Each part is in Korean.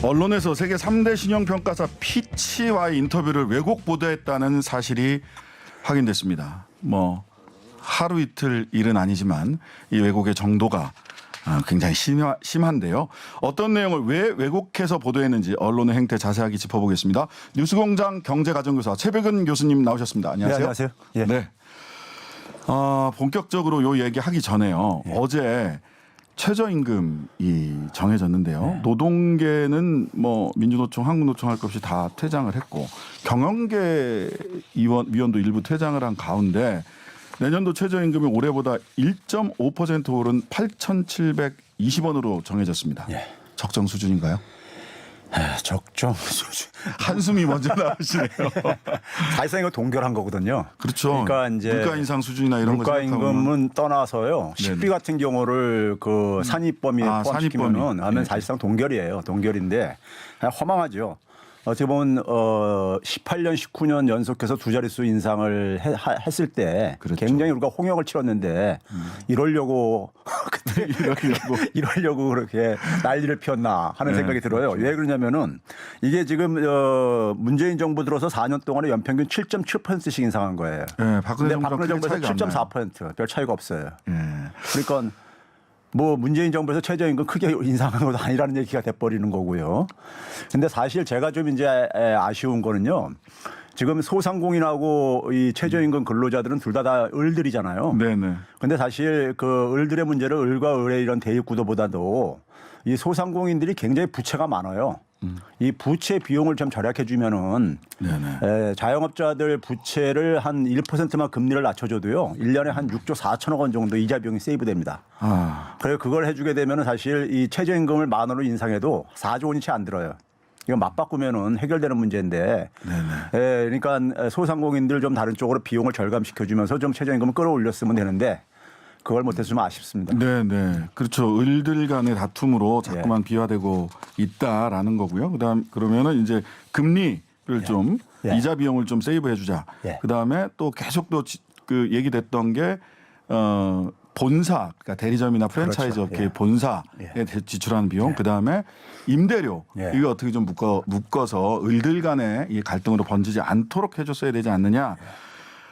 언론에서 세계 3대 신용평가사 피치와의 인터뷰를 왜곡 보도했다는 사실이 확인됐습니다. 뭐 하루 이틀 일은 아니지만 이 왜곡의 정도가 굉장히 심한데요. 어떤 내용을 왜 왜곡해서 보도했는지 언론의 행태 자세하게 짚어보겠습니다. 뉴스공장 경제가정교사 최백은 교수님 나오셨습니다. 안녕하세요. 네, 안녕하세요. 예. 네. 본격적으로 요 얘기하기 전에요. 예. 어제 최저임금이 정해졌는데요. 네. 노동계는 뭐 민주노총, 한국노총 할 것 없이 다 퇴장을 했고 경영계 위원도 일부 퇴장을 한 가운데 내년도 최저임금이 올해보다 1.5% 오른 8,720원으로 정해졌습니다. 예. 적정 수준인가요? 적정 수준. 한숨이 먼저 나오시네요. 사실상 이거 동결한 거거든요. 그렇죠. 그러니까 이제 물가 인상 수준이나 이런 거 물가 생각하면 임금은 떠나서요. 식비 같은 경우를 그 산입 범위에 포함시키면은 하면 네. 사실상 동결이에요. 동결인데 허망하죠. 어떻게 보면 18년, 19년 연속해서 두 자릿수 인상을 했을 때 그렇죠. 굉장히 우리가 홍역을 치렀는데 이러려고 그때 이러려고 그렇게 난리를 피웠나 하는 네, 생각이 들어요. 그렇죠. 왜 그러냐면은 이게 지금 문재인 정부 들어서 4년 동안에 연평균 7.7%씩 인상한 거예요. 네, 박근혜 근데 박근혜 정부에서 차이가 안 나요. 7.4%별 차이가 없어요. 예. 그러니까 뭐 문재인 정부에서 최저임금 크게 인상한 것도 아니라는 얘기가 돼버리는 거고요. 근데 사실 제가 좀 이제 아쉬운 거는요. 지금 소상공인하고 이 최저임금 근로자들은 둘 다 을들이잖아요. 네네. 근데 사실 그 을들의 문제를 을과 을의 이런 대립 구도보다도 이 소상공인들이 굉장히 부채가 많아요. 이 부채 비용을 좀 절약해 주면은 자영업자들 부채를 한 1%만 금리를 낮춰줘도요. 1년에 한 6조 4천억 원 정도 이자 비용이 세이브됩니다. 그래서 그걸 해주게 되면은 사실 이 최저임금을 10,000원으로 인상해도 4조 원이 채 안 들어요. 이거 맞바꾸면은 해결되는 문제인데, 그러니까 소상공인들 좀 다른 쪽으로 비용을 절감시켜주면서 좀 최저임금을 끌어올렸으면 되는데 그걸 못했으면 아쉽습니다. 네네. 그렇죠. 을들 간의 다툼으로 자꾸만 비화되고 있다라는 거고요. 그러면은 이제 금리를 좀 이자 비용을 좀 세이브해 주자. 그다음에 또 계속 또 그 얘기됐던 게 본사, 그러니까 대리점이나 프랜차이즈 업계의 본사에 지출하는 비용, 그 다음에 임대료, 이거 어떻게 좀 묶어서 을들 간의 이 갈등으로 번지지 않도록 해줬어야 되지 않느냐.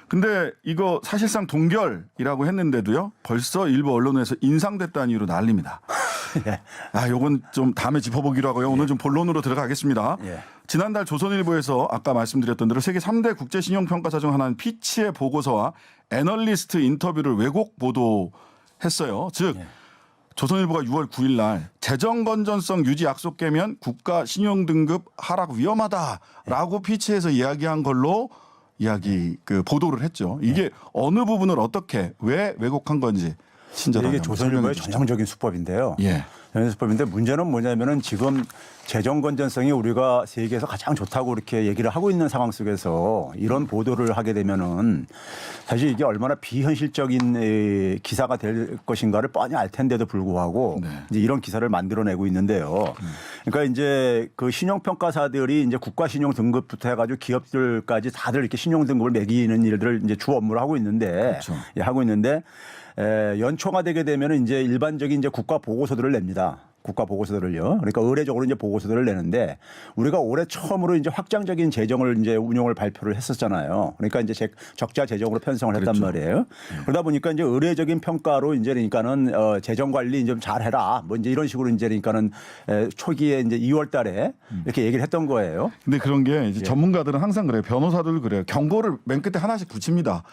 근데 이거 사실상 동결이라고 했는데도요, 벌써 일부 언론에서 인상됐다는 이유로 난립니다. 요건 좀 다음에 짚어보기로 하고요. 오늘 좀 본론으로 들어가겠습니다. 지난달 조선일보에서 아까 말씀드렸던 대로 세계 3대 국제신용평가사 중 하나인 피치의 보고서와 애널리스트 인터뷰를 왜곡 보도했어요. 즉 조선일보가 6월 9일 날 재정 건전성 유지 약속 깨면 국가 신용 등급 하락 위험하다라고 피치에서 이야기한 걸로 보도를 했죠. 이게 어느 부분을 어떻게 왜 왜곡한 건지 친절하게 이게 조선일보의 전형적인 수법인데요. 수법인데 문제는 뭐냐면은 지금 재정 건전성이 우리가 세계에서 가장 좋다고 이렇게 얘기를 하고 있는 상황 속에서 이런 보도를 하게 되면은 사실 이게 얼마나 비현실적인 기사가 될 것인가를 뻔히 알 텐데도 불구하고 이제 이런 기사를 만들어내고 있는데요. 그러니까 이제 그 신용평가사들이 이제 국가신용 등급부터 해가지고 기업들까지 다들 이렇게 신용 등급을 매기는 일들을 이제 주 업무로 하고 있는데 하고 있는데 연초가 되게 되면 이제 일반적인 이제 국가 보고서들을 냅니다. 국가 보고서들을요. 그러니까 의례적으로 이제 보고서들을 내는데 우리가 올해 처음으로 이제 확장적인 재정을 이제 운용을 발표를 했었잖아요. 그러니까 이제 적자 재정으로 편성을 했단 말이에요. 그러다 보니까 이제 의례적인 평가로 이제 그러니까는 재정 관리 좀 잘해라. 뭐 이제 이런 식으로 이제 그러니까는 초기에 이제 2월 달에 이렇게 얘기를 했던 거예요. 근데 그런 게 이제 전문가들은 항상 그래요. 변호사들도 그래요. 경고를 맨 끝에 하나씩 붙입니다.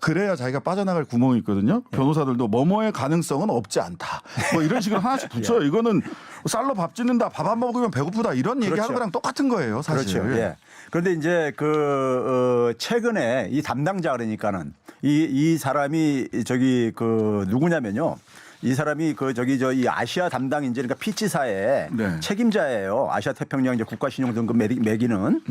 그래야 자기가 빠져나갈 구멍이 있거든요. 변호사들도 뭐뭐의 가능성은 없지 않다. 뭐 이런 식으로 하나씩 붙여요. 이거는 쌀로 밥 짓는다, 밥 안 먹으면 배고프다 이런 얘기하는 거랑 똑같은 거예요, 사실. 그렇죠. 그런데 이제 최근에 이 담당자 그러니까는 이 사람이 누구냐면요. 이 사람이 이 아시아 담당 이제 그러니까 피치사의 책임자예요. 아시아 태평양 이제 국가 신용 등급 매기는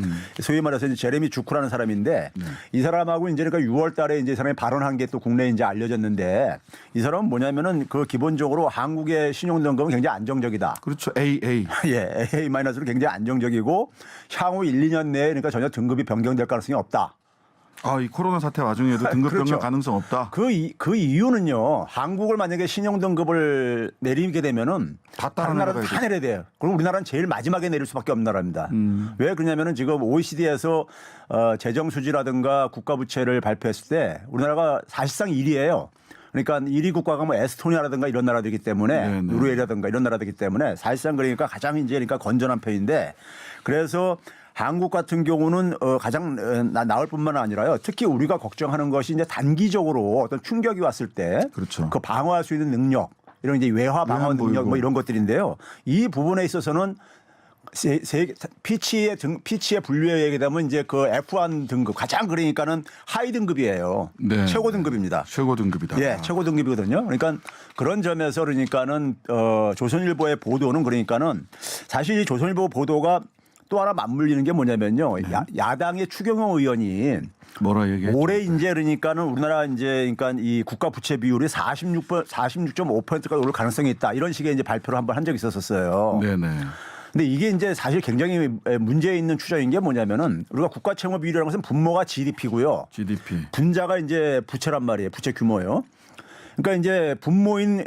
소위 말해서 이제 제레미 주크라는 사람인데 이 사람하고 이제 그러니까 6월 달에 이제 이 사람이 발언한 게 또 국내에 이제 알려졌는데 이 사람은 뭐냐면은 기본적으로 한국의 신용 등급은 굉장히 안정적이다. 그렇죠. AA. AA-로 굉장히 안정적이고 향후 1, 2년 내에 그러니까 전혀 등급이 변경될 가능성이 없다. 이 코로나 사태 와중에도 등급 그렇죠. 변경 가능성 없다. 그 이유는요. 한국을 만약에 신용 등급을 내리게 되면은 다 다른 나라도 따라내려가야 다 내려야 돼요. 그럼 우리나라는 제일 마지막에 내릴 수밖에 없는 나라입니다. 왜 그러냐면은 지금 OECD에서 재정 수지라든가 국가 부채를 발표했을 때 우리나라가 사실상 1위예요. 그러니까 1위 국가가 뭐 에스토니아라든가 이런 나라들이기 때문에 네네. 노르웨이라든가 이런 나라들이기 때문에 사실상 그러니까 가장 이제 그러니까 건전한 편인데 그래서 한국 같은 경우는 가장 나을 뿐만 아니라요. 특히 우리가 걱정하는 것이 이제 단기적으로 어떤 충격이 왔을 때 그렇죠. 그 방어할 수 있는 능력 이런 이제 외화 방어 외환 능력 보유고. 뭐 이런 것들인데요. 이 부분에 있어서는 피치에 분류해 얘기하면 이제 그 F1 등급 가장 그러니까는 하위 등급이에요. 네. 최고 등급입니다. 최고 등급이다. 예, 최고 등급이거든요. 그러니까 그런 점에서 그러니까는 조선일보의 보도는 그러니까는 사실 이 조선일보 보도가 또 하나 맞물리는 게 뭐냐면요. 야당의 추경호 의원이 뭐라 얘기해? 올해 이제 그러니까는 우리나라 이제 그러니까 이 국가 부채 비율이 46.5%까지 오를 가능성이 있다. 이런 식의 이제 발표를 한번 한 적이 있었어요. 네네. 근데 이게 이제 사실 굉장히 문제 있는 추정인 게 뭐냐면은 우리가 국가 채무 비율이라는 것은 분모가 GDP고요. GDP. 분자가 이제 부채란 말이에요. 부채 규모요. 그러니까 이제 분모인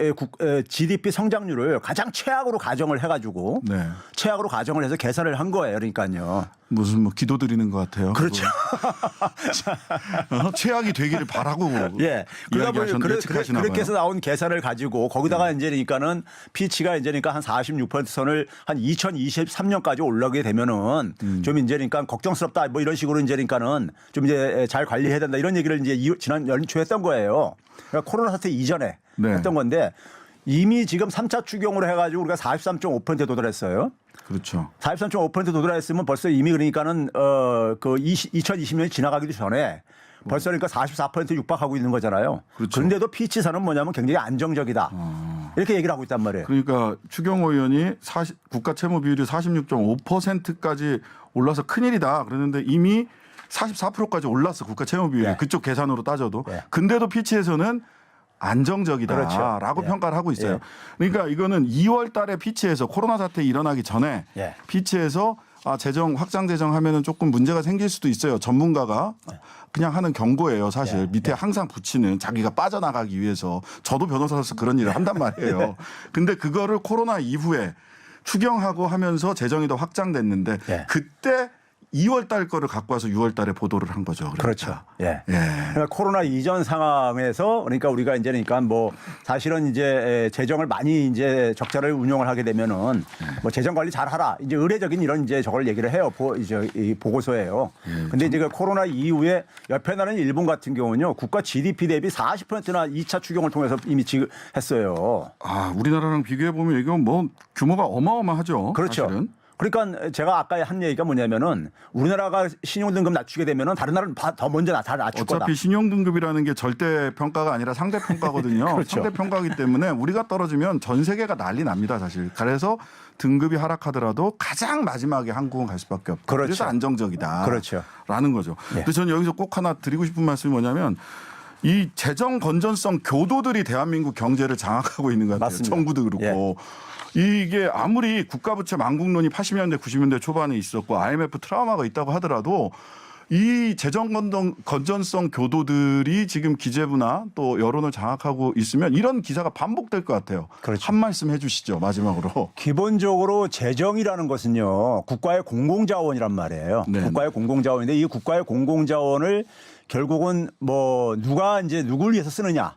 GDP 성장률을 가장 최악으로 가정을 해가지고 네. 최악으로 가정을 해서 계산을 한 거예요. 그러니까요. 무슨 뭐 기도 드리는 것 같아요. 그렇죠. 최악이 되기를 바라고 예. 그러다 보니 예측하시나 그렇게 봐요. 해서 나온 계산을 가지고 거기다가 이제 그러니까는 피치가 이제 그러니까 한 46% 선을 한 2023년까지 올라가게 되면은 좀 이제 그러니까 걱정스럽다 뭐 이런 식으로 이제 그러니까는 좀 이제 잘 관리해야 된다 이런 얘기를 이제 지난 연초에 했던 거예요. 그러니까 코로나 사태 이전에 네. 했던 건데 이미 지금 3차 추경으로 해가지고 우리가 43.5%에 도달했어요. 그렇죠. 43.5% 도달했으면 벌써 이미 그러니까는 그 2020년이 지나가기도 전에 벌써 그러니까 44% 육박하고 있는 거잖아요. 그렇죠. 그런데도 피치사는 뭐냐면 굉장히 안정적이다. 이렇게 얘기를 하고 있단 말이에요. 그러니까 추경호 의원이 국가 채무 비율이 46.5%까지 올라서 큰일이다. 그랬는데 이미 44%까지 올랐어. 국가 채무 비율이. 예. 그쪽 계산으로 따져도. 예. 근데도 피치에서는 안정적이다라고 그렇죠. 평가를 하고 있어요. 예. 그러니까 이거는 2월 달에 피치에서 코로나 사태 일어나기 전에 예. 피치에서 재정 확장 재정하면은 조금 문제가 생길 수도 있어요. 전문가가 그냥 하는 경고예요. 사실 예. 밑에 항상 붙이는 자기가 빠져나가기 위해서 저도 변호사로서 그런 일을 한단 말이에요. 근데 그거를 코로나 이후에 추경하고 하면서 재정이 더 확장됐는데 예. 그때 2월 달 거를 갖고 와서 6월 달에 보도를 한 거죠. 그러니까. 그렇죠. 예. 예. 그러니까 코로나 이전 상황에서 그러니까 우리가 이제 그러니까 뭐 사실은 이제 재정을 많이 이제 적자를 운용을 하게 되면은 뭐 재정 관리 잘 하라. 이제 의례적인 이런 이제 저걸 얘기를 해요. 이제 이 보고서예요. 근데 이제 그 코로나 이후에 옆에 나라는 일본 같은 경우는요. 국가 GDP 대비 40%나 2차 추경을 통해서 이미 지급했어요. 우리나라랑 비교해 보면 이건 뭐 규모가 어마어마하죠. 그렇죠. 사실은. 그러니까 제가 아까 한 얘기가 뭐냐면은 우리나라가 신용 등급 낮추게 되면은 다른 나라는 더 먼저 다 낮출 거다. 어차피 신용 등급이라는 게 절대 평가가 아니라 상대 평가거든요. 그렇죠. 상대 평가이기 때문에 우리가 떨어지면 전 세계가 난리 납니다, 사실. 그래서 등급이 하락하더라도 가장 마지막에 한국은 갈 수밖에 없다. 그렇죠. 그래서 안정적이다. 그렇죠. 라는 거죠. 예. 근데 저는 여기서 꼭 하나 드리고 싶은 말씀이 뭐냐면 이 재정 건전성 교도들이 대한민국 경제를 장악하고 있는 것 같아요. 맞습니다. 정부도 그렇고. 예. 이게 아무리 국가부채 만국론이 80년대 90년대 초반에 있었고 IMF 트라우마가 있다고 하더라도 이 재정 건전성 교도들이 지금 기재부나 또 여론을 장악하고 있으면 이런 기사가 반복될 것 같아요. 그렇죠. 한 말씀 해 주시죠. 마지막으로. 기본적으로 재정이라는 것은요. 국가의 공공자원이란 말이에요. 네. 국가의 공공자원인데 이 국가의 공공자원을 결국은 뭐 누가 이제 누굴 위해서 쓰느냐.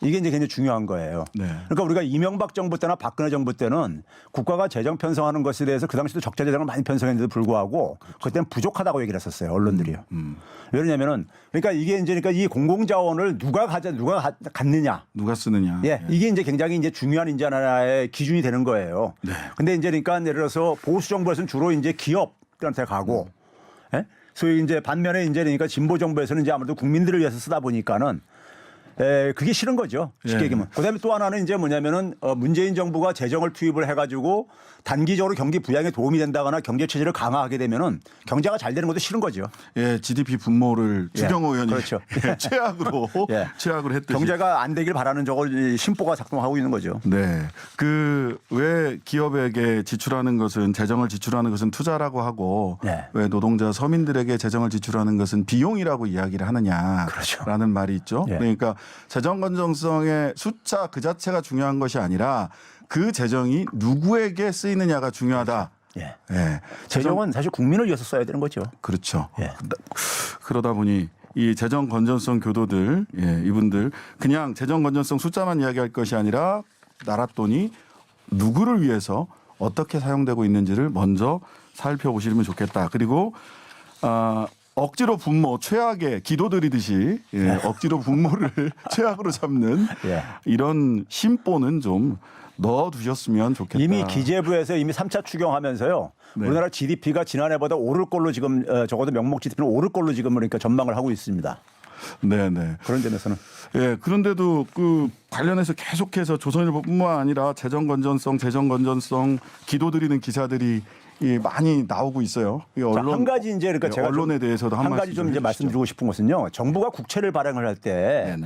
이게 이제 굉장히 중요한 거예요. 네. 그러니까 우리가 이명박 정부 때나 박근혜 정부 때는 국가가 재정 편성하는 것에 대해서 그 당시도 적자 재정을 많이 편성했는데도 불구하고 그때는 부족하다고 얘기를 했었어요. 언론들이요. 왜 그러냐면은 그러니까 이게 이제 그러니까 이 공공자원을 누가 갖느냐. 누가 쓰느냐. 예. 이게 이제 굉장히 이제 중요한 이제 하나의 기준이 되는 거예요. 네. 근데 이제 그러니까 예를 들어서 보수 정부에서는 주로 이제 기업들한테 가고 예? 소위 이제 반면에 이제 그러니까 진보 정부에서는 이제 아무래도 국민들을 위해서 쓰다 보니까는 그게 싫은 거죠. 쉽게 예. 얘기하면. 그다음에 또 하나는 이제 뭐냐면은 문재인 정부가 재정을 투입을 해가지고 단기적으로 경기 부양에 도움이 된다거나 경제 체제를 강화하게 되면은 경제가 잘 되는 것도 싫은 거죠. 예, GDP 분모를 주경호 의원이 그렇죠. 최악으로 최악으로 했듯이 경제가 안 되길 바라는 저걸 심보가 작동하고 있는 거죠. 네. 그 왜 기업에게 지출하는 것은 재정을 지출하는 것은 투자라고 하고 왜 노동자 서민들에게 재정을 지출하는 것은 비용이라고 이야기를 하느냐라는 그렇죠. 말이 있죠. 그러니까 재정 건전성의 숫자 그 자체가 중요한 것이 아니라 그 재정이 누구에게 쓰이느냐가 중요하다. 예. 예. 재정은 사실 국민을 위해서 써야 되는 거죠. 그렇죠. 예. 그러다 보니 이 재정 건전성 교도들 이분들 그냥 재정 건전성 숫자만 이야기할 것이 아니라 나라 돈이 누구를 위해서 어떻게 사용되고 있는지를 먼저 살펴보시면 좋겠다. 그리고 억지로 분모 최악의 기도드리듯이 억지로 분모를 최악으로 잡는 이런 심보는 좀 넣어두셨으면 좋겠다. 이미 기재부에서 이미 3차 추경하면서요. 우리나라 GDP가 지난해보다 오를 걸로 지금 적어도 명목 GDP는 오를 걸로 지금 그러니까 전망을 하고 있습니다. 네네. 그런 점에서는. 예, 그런데도 그 관련해서 계속해서 조선일보뿐만 아니라 재정 건전성 기도드리는 기사들이 많이 나오고 있어요. 언론, 한 가지 이제 그러니까 제가 언론에 대해서도 한 가지 좀 이제 말씀드리고 싶은 것은요. 정부가 국채를 발행을 할 때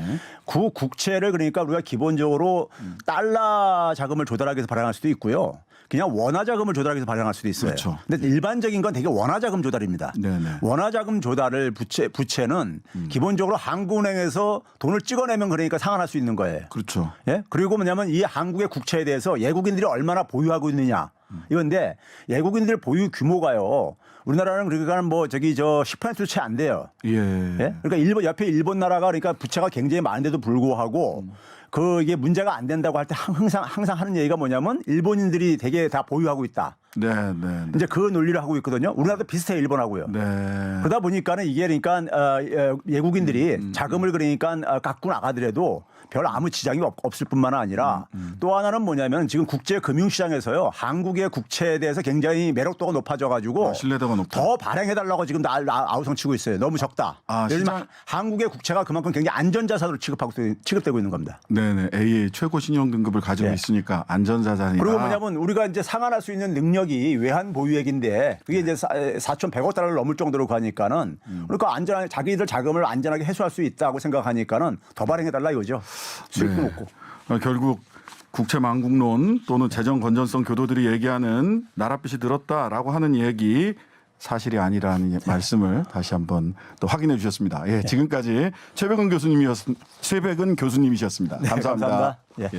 그 국채를 그러니까 우리가 기본적으로 달러 자금을 조달하기 위해서 발행할 수도 있고요. 그냥 원화 자금을 조달하기 위해서 발행할 수도 있어요. 그렇죠. 근데 일반적인 건 되게 원화 자금 조달입니다. 네네. 원화 자금 조달을 부채는 기본적으로 한국은행에서 돈을 찍어내면 그러니까 상환할 수 있는 거예요. 그렇죠. 예? 그리고 뭐냐면 이 한국의 국채에 대해서 외국인들이 얼마나 보유하고 있느냐. 이건데 외국인들 보유 규모가요. 우리나라는 그러니까 뭐 저기 10%도 채 안 돼요. 예. 예? 그러니까 옆에 일본 나라가 그러니까 부채가 굉장히 많은데도 불구하고 이게 문제가 안 된다고 할 때 항상 하는 얘기가 뭐냐면 일본인들이 되게 다 보유하고 있다. 네. 이제 그 논리를 하고 있거든요. 우리나라도 비슷해요, 일본하고요. 네. 그러다 보니까는 이게 그러니까 외국인들이 자금을 그러니까 갖고 나가더라도 별 아무 지장이 없을 뿐만 아니라 또 하나는 뭐냐면 지금 국제 금융시장에서요 한국의 국채에 대해서 굉장히 매력도가 높아져 가지고 신뢰도가 높다. 더 발행해 달라고 지금 아우성치고 있어요. 너무 적다. 예를 들면 한국의 국채가 그만큼 굉장히 안전자산으로 취급되고 있는 겁니다. 네네. AA 최고 신용 등급을 가지고 있으니까 안전자산이다. 그리고 뭐냐면 우리가 이제 상환할 수 있는 능력이 외환 보유액인데 그게 이제 4,100억 달러를 넘을 정도로 가니까는 그러니까 안전하게 자기들 자금을 안전하게 회수할 수 있다고 생각하니까는 더 발행해 달라 이거죠. 수익도 높고. 결국 국채망국론 또는 재정 건전성 교도들이 얘기하는 나랏빛이 들었다라고 하는 얘기 사실이 아니라는 말씀을 다시 한번 또 확인해 주셨습니다. 지금까지 최백은 교수님이셨습니다. 네, 감사합니다. 예.